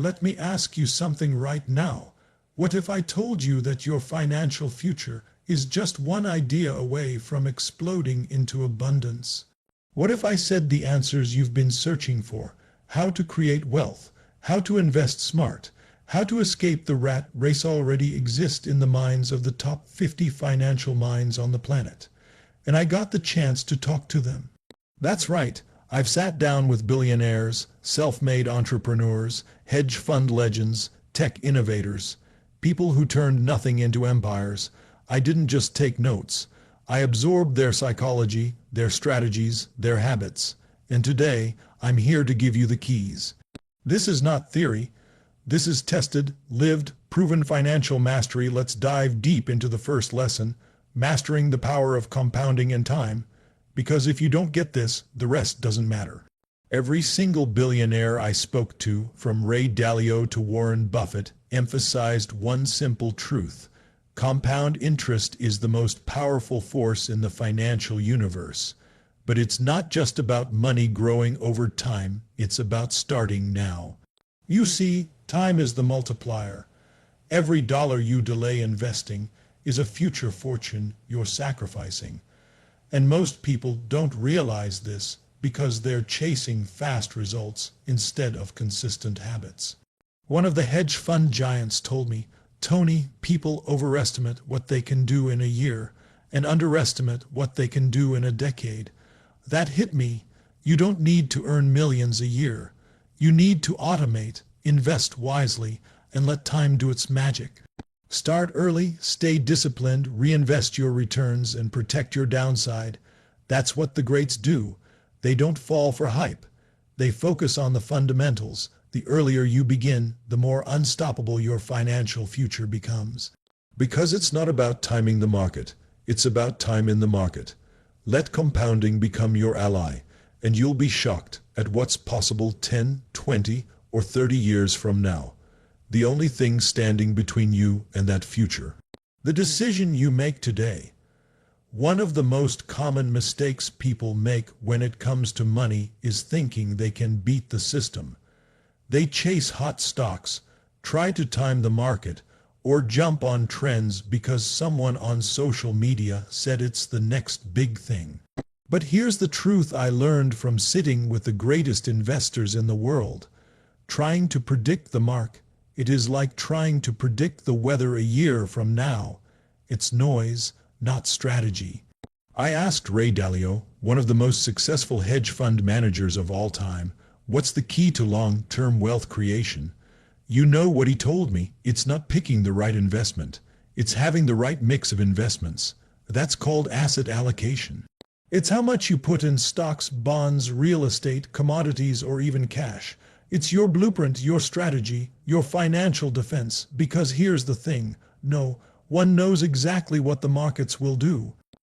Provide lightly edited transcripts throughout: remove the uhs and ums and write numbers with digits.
Let me ask you something right now. What if I told you that your financial future is just one idea away from exploding into abundance? What if I said the answers you've been searching for, how to create wealth, how to invest smart, how to escape the rat race already exist in the minds of the top 50 financial minds on the planet? And I got the chance to talk to them. That's right. I've sat down with billionaires, self-made entrepreneurs, hedge fund legends, tech innovators, people who turned nothing into empires. I didn't just take notes. I absorbed their psychology, their strategies, their habits. And today, I'm here to give you the keys. This is not theory. This is tested, lived, proven financial mastery. Let's dive deep into the first lesson, mastering the power of compounding in time. Because if you don't get this, the rest doesn't matter. Every single billionaire I spoke to, from Ray Dalio to Warren Buffett, emphasized one simple truth. Compound interest is the most powerful force in the financial universe. But it's not just about money growing over time, it's about starting now. You see, time is the multiplier. Every dollar you delay investing is a future fortune you're sacrificing. And most people don't realize this because they're chasing fast results instead of consistent habits. One of the hedge fund giants told me, "Tony, people overestimate what they can do in a year and underestimate what they can do in a decade." That hit me. You don't need to earn millions a year. You need to automate, invest wisely, and let time do its magic. Start early, stay disciplined, reinvest your returns, and protect your downside. That's what the greats do. They don't fall for hype. They focus on the fundamentals. The earlier you begin, the more unstoppable your financial future becomes. Because it's not about timing the market. It's about time in the market. Let compounding become your ally, and you'll be shocked at what's possible 10, 20, or 30 years from now. The only thing standing between you and that future. The decision you make today. One of the most common mistakes people make when it comes to money is thinking they can beat the system. They chase hot stocks, try to time the market, or jump on trends because someone on social media said it's the next big thing. But here's the truth I learned from sitting with the greatest investors in the world. Trying to predict the market. It is like trying to predict the weather a year from now. It's noise, not strategy. I asked Ray Dalio, one of the most successful hedge fund managers of all time, what's the key to long-term wealth creation? You know what he told me? It's not picking the right investment. It's having the right mix of investments. That's called asset allocation. It's how much you put in stocks, bonds, real estate, commodities, or even cash. It's your blueprint, your strategy, your financial defense. Because here's the thing, no one knows exactly what the markets will do.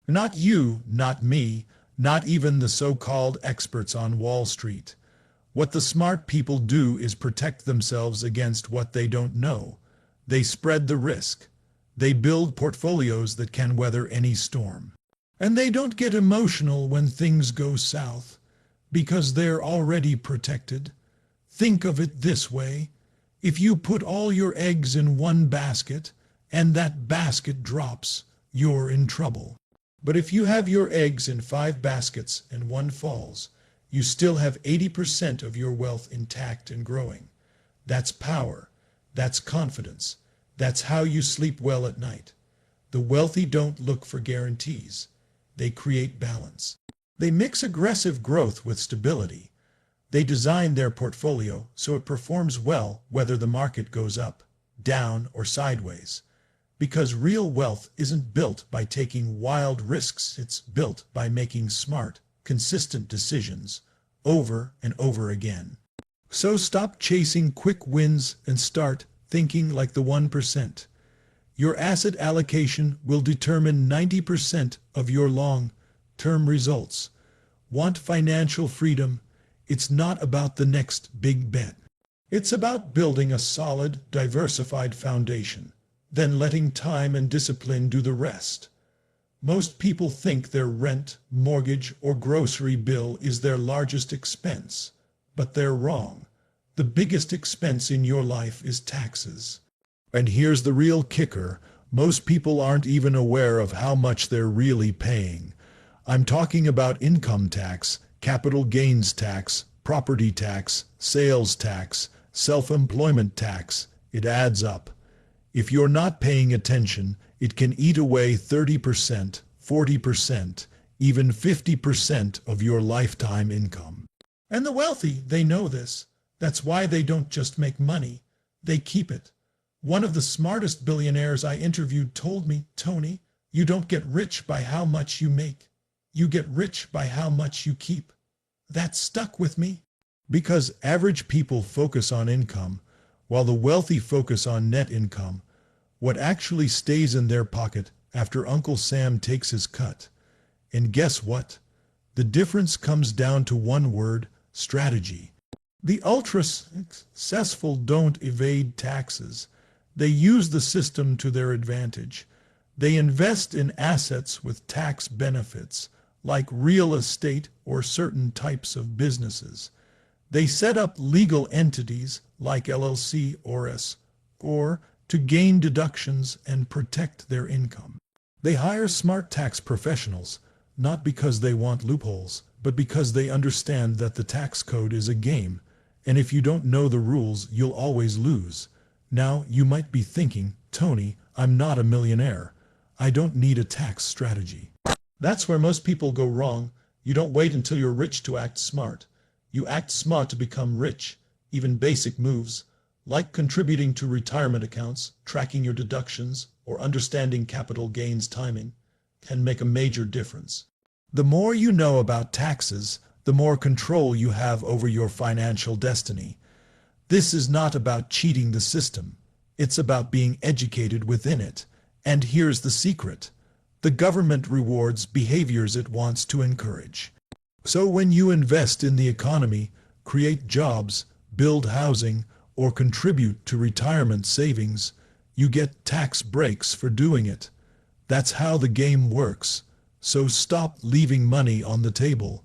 Not you, not me, not even the so-called experts on Wall Street. What the smart people do is protect themselves against what they don't know. They spread the risk. They build portfolios that can weather any storm. And they don't get emotional when things go south, because they're already protected. Think of it this way. If you put all your eggs in one basket, and that basket drops, you're in trouble. But if you have your eggs in 5 baskets and one falls, you still have 80% of your wealth intact and growing. That's power. That's confidence. That's how you sleep well at night. The wealthy don't look for guarantees. They create balance. They mix aggressive growth with stability. They design their portfolio so it performs well whether the market goes up, down, or sideways. Because real wealth isn't built by taking wild risks, it's built by making smart, consistent decisions over and over again. So stop chasing quick wins and start thinking like the 1%. Your asset allocation will determine 90% of your long-term results. Want financial freedom? It's not about the next big bet. It's about building a solid, diversified foundation, then letting time and discipline do the rest. Most people think their rent, mortgage, or grocery bill is their largest expense, but they're wrong. The biggest expense in your life is taxes. And here's the real kicker. Most people aren't even aware of how much they're really paying. I'm talking about income tax, capital gains tax, property tax, sales tax, self-employment tax. It adds up. If you're not paying attention, it can eat away 30%, 40%, even 50% of your lifetime income. And the wealthy, they know this. That's why they don't just make money, they keep it. One of the smartest billionaires I interviewed told me, "Tony, you don't get rich by how much you make. You get rich by how much you keep." That stuck with me. Because average people focus on income, while the wealthy focus on net income, what actually stays in their pocket after Uncle Sam takes his cut. And guess what? The difference comes down to one word: strategy. The ultra-successful don't evade taxes. They use the system to their advantage. They invest in assets with tax benefits, like real estate or certain types of businesses. They set up legal entities like LLC or S, or to gain deductions and protect their income. They hire smart tax professionals, not because they want loopholes, but because they understand that the tax code is a game, and if you don't know the rules, you'll always lose. Now, you might be thinking, "Tony, I'm not a millionaire. I don't need a tax strategy." That's where most people go wrong. You don't wait until you're rich to act smart. You act smart to become rich. Even basic moves, like contributing to retirement accounts, tracking your deductions, or understanding capital gains timing, can make a major difference. The more you know about taxes, the more control you have over your financial destiny. This is not about cheating the system. It's about being educated within it. And here's the secret. The government rewards behaviors it wants to encourage. So when you invest in the economy, create jobs, build housing, or contribute to retirement savings, you get tax breaks for doing it. That's how the game works. So stop leaving money on the table.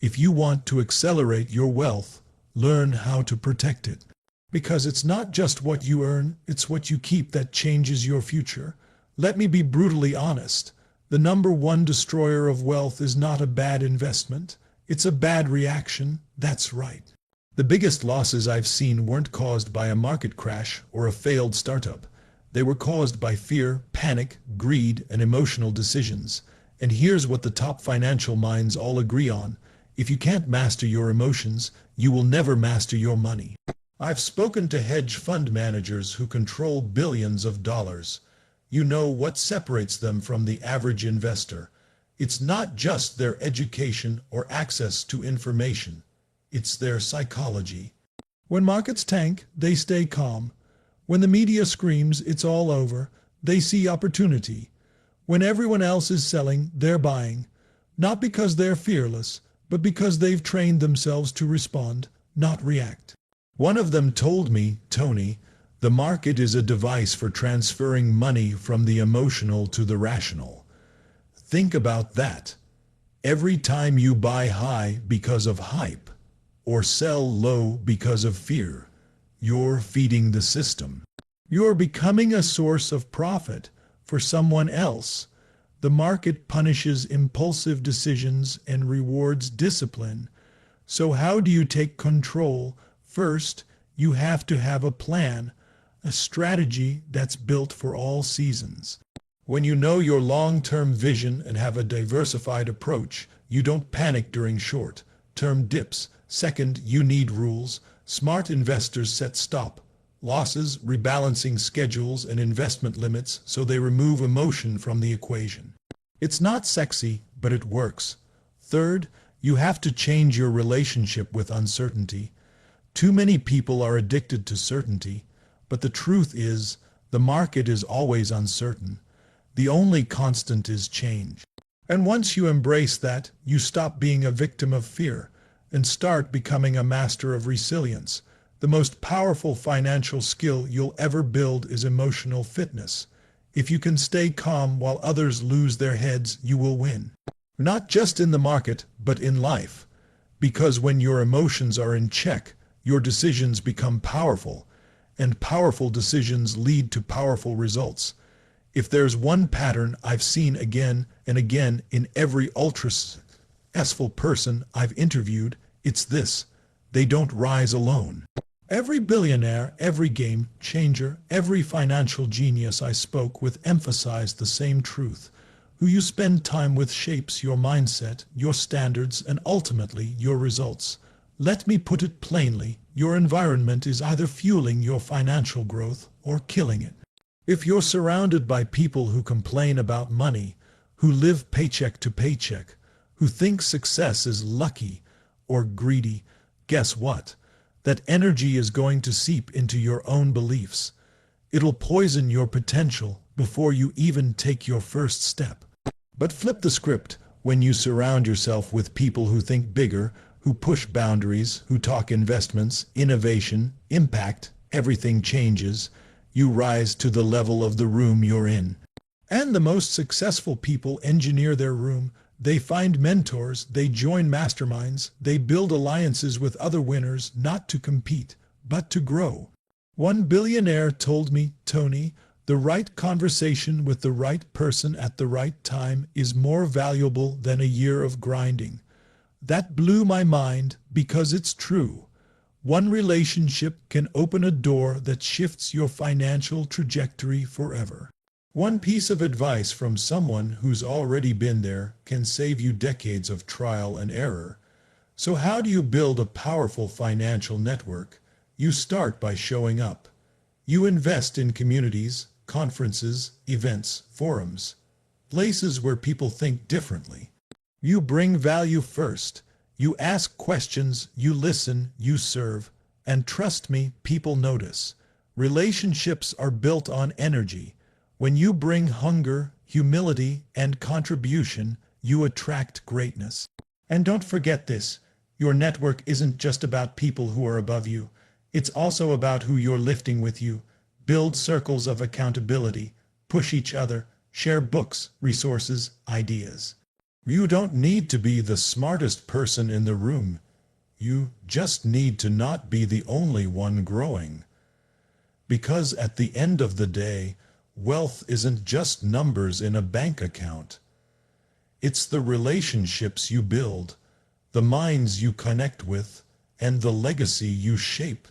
If you want to accelerate your wealth, learn how to protect it. Because it's not just what you earn, it's what you keep that changes your future. Let me be brutally honest. The number one destroyer of wealth is not a bad investment. It's a bad reaction. That's right. The biggest losses I've seen weren't caused by a market crash or a failed startup. They were caused by fear, panic, greed, and emotional decisions. And here's what the top financial minds all agree on. If you can't master your emotions, you will never master your money. I've spoken to hedge fund managers who control billions of dollars. You know what separates them from the average investor. It's not just their education or access to information. It's their psychology. When markets tank, they stay calm. When the media screams it's all over, they see opportunity. When everyone else is selling, they're buying. Not because they're fearless, but because they've trained themselves to respond, not react. One of them told me, "Tony, the market is a device for transferring money from the emotional to the rational." Think about that. Every time you buy high because of hype, or sell low because of fear, you're feeding the system. You're becoming a source of profit for someone else. The market punishes impulsive decisions and rewards discipline. So how do you take control? First, you have to have a plan, a strategy that's built for all seasons. When you know your long-term vision and have a diversified approach, you don't panic during short-term dips. Second, you need rules. Smart investors set stop losses, rebalancing schedules, and investment limits so they remove emotion from the equation. It's not sexy, but it works. Third, you have to change your relationship with uncertainty. Too many people are addicted to certainty, but the truth is, the market is always uncertain. The only constant is change. And once you embrace that, you stop being a victim of fear and start becoming a master of resilience. The most powerful financial skill you'll ever build is emotional fitness. If you can stay calm while others lose their heads, you will win. Not just in the market, but in life. Because when your emotions are in check, your decisions become powerful, and powerful decisions lead to powerful results. If there's one pattern I've seen again and again in every ultra-successful person I've interviewed, it's this: they don't rise alone. Every billionaire, every game changer, every financial genius I spoke with emphasized the same truth. Who you spend time with shapes your mindset, your standards, and ultimately your results. Let me put it plainly: your environment is either fueling your financial growth or killing it. If you're surrounded by people who complain about money, who live paycheck to paycheck, who think success is lucky or greedy, guess what? That energy is going to seep into your own beliefs. It'll poison your potential before you even take your first step. But flip the script. When you surround yourself with people who think bigger, who push boundaries, who talk investments, innovation, impact, everything changes. You rise to the level of the room you're in. And the most successful people engineer their room. They find mentors, they join masterminds, they build alliances with other winners, not to compete, but to grow. One billionaire told me, "Tony, the right conversation with the right person at the right time is more valuable than a year of grinding." That blew my mind because it's true. One relationship can open a door that shifts your financial trajectory forever. One piece of advice from someone who's already been there can save you decades of trial and error. So how do you build a powerful financial network? You start by showing up. You invest in communities, conferences, events, forums, places where people think differently. You bring value first. You ask questions, you listen, you serve, and trust me, people notice. Relationships are built on energy. When you bring hunger, humility, and contribution, you attract greatness. And don't forget this: your network isn't just about people who are above you. It's also about who you're lifting with you. Build circles of accountability, push each other, share books, resources, ideas. You don't need to be the smartest person in the room. You just need to not be the only one growing. Because at the end of the day, wealth isn't just numbers in a bank account. It's the relationships you build, the minds you connect with, and the legacy you shape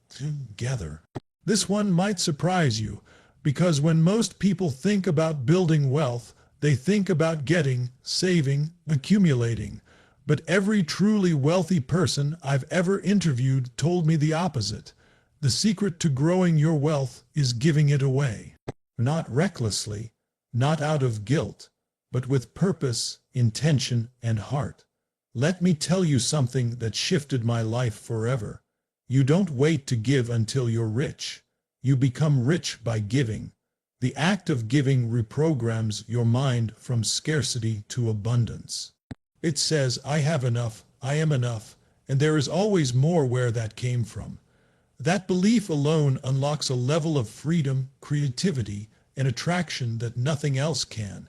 together. This one might surprise you, because when most people think about building wealth, they think about getting, saving, accumulating. But every truly wealthy person I've ever interviewed told me the opposite. The secret to growing your wealth is giving it away. Not recklessly, not out of guilt, but with purpose, intention, and heart. Let me tell you something that shifted my life forever. You don't wait to give until you're rich. You become rich by giving. The act of giving reprograms your mind from scarcity to abundance. It says, "I have enough, I am enough, and there is always more," where that came from. That belief alone unlocks a level of freedom, creativity, and attraction that nothing else can.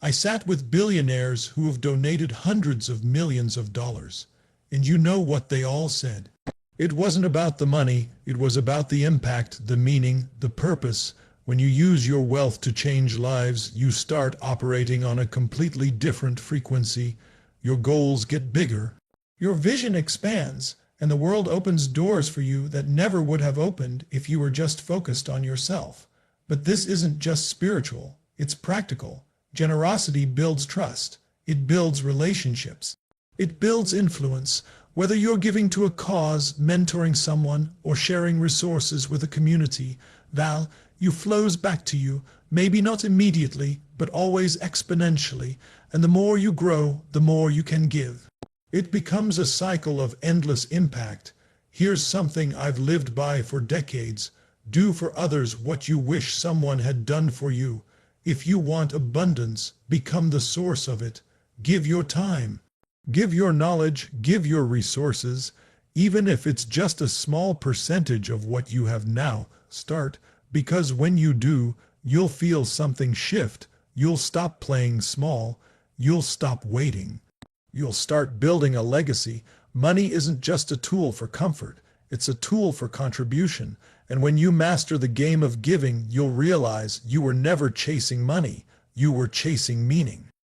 I sat with billionaires who have donated hundreds of millions of dollars, and you know what they all said? It wasn't about the money, it was about the impact, the meaning, the purpose. When you use your wealth to change lives, you start operating on a completely different frequency. Your goals get bigger. Your vision expands, and the world opens doors for you that never would have opened if you were just focused on yourself. But this isn't just spiritual, it's practical. Generosity builds trust. It builds relationships. It builds influence. Whether you're giving to a cause, mentoring someone, or sharing resources with a community, value flows back to you, maybe not immediately, but always exponentially. And the more you grow, the more you can give. It becomes a cycle of endless impact. Here's something I've lived by for decades. Do for others what you wish someone had done for you. If you want abundance, become the source of it. Give your time. Give your knowledge, give your resources. Even if it's just a small percentage of what you have now, start. Because when you do, you'll feel something shift. You'll stop playing small. You'll stop waiting. You'll start building a legacy. Money isn't just a tool for comfort. It's a tool for contribution, and when you master the game of giving, you'll realize you were never chasing money, you were chasing meaning.